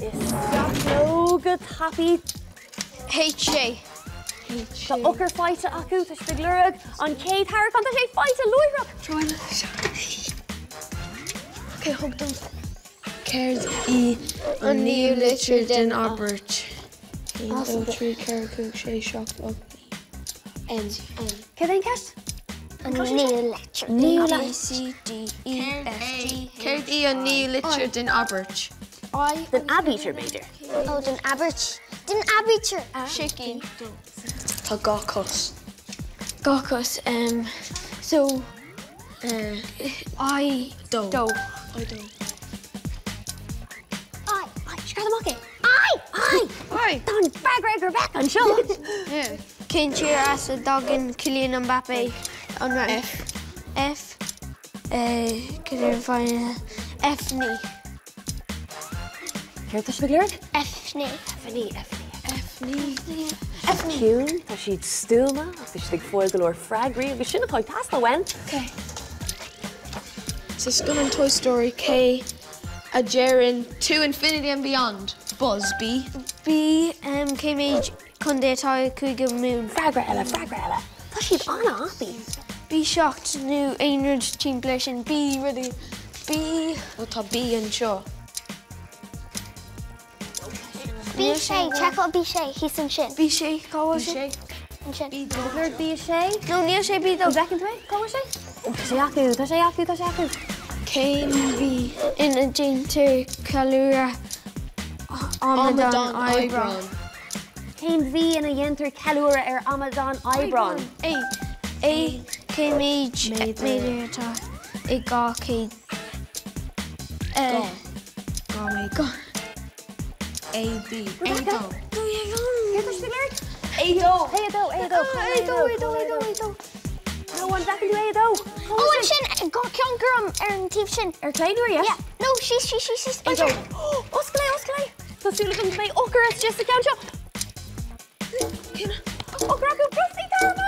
Is no good happy. HA. Tá ochar fáite acu tá stig lurug an céad Haracán tá sé fáite luireach. Joanna. Okay, hug them. Cares E an níl litir den Albert. Céad trí ceir cúg sé seach og. Cé féin ceist? An níl litir. Níl A, C, D, E, F, G. Caird E an níl litir den Albert. Den abítir méidir. Oh, den Abert. Den Abitur. Shaky. Tá gachos. Gachos, so, I Do. do. I do. Ai, scar amach é. Ai! Ai. Don bagre gur back an seo. Yeah. Cyn tír as a dogin Kylian Mbappe on F. F. Cyda'r fain F ni. Céir tá stig lurug? F ní. Cún, tá siad stúlma, agus stig foiil go leor fraggraí agus sinna chuid tasna wen. Okay. So it's going on Toy Story K. A Jaren to Infinity and Beyond. Buzz B. B, Comhaid condétá cúige mún. Fragra eile. Tá siad anna happy. B shocked new Einrod team blation. B ready. B. Well, tá B and sure. Bí sé, check out bí sé, hí san sin. B sé, cáha sé. An sin. Lurug bí sé? No, níl sé B Ó, do. second way? Cáha sé? Tá sé acu. Kane B. In a jinter calura. Amadan eyebrow. Céim bhí ina dhéantar ceúra ar Amadan Ebron. A. Comhaid méidir atá. I gá cé. Oh my god. A, B. A, go. Céir tá stig lurug? A, Éadó. No one second to Éadó. Oh, an sin, gá ceangur an tíb sin. Ar cléanúir, yes? Yeah. No, she's. Éadó. Osclé. Tásúla gan mé ochar is just a count up. Ochar acu brusí carma.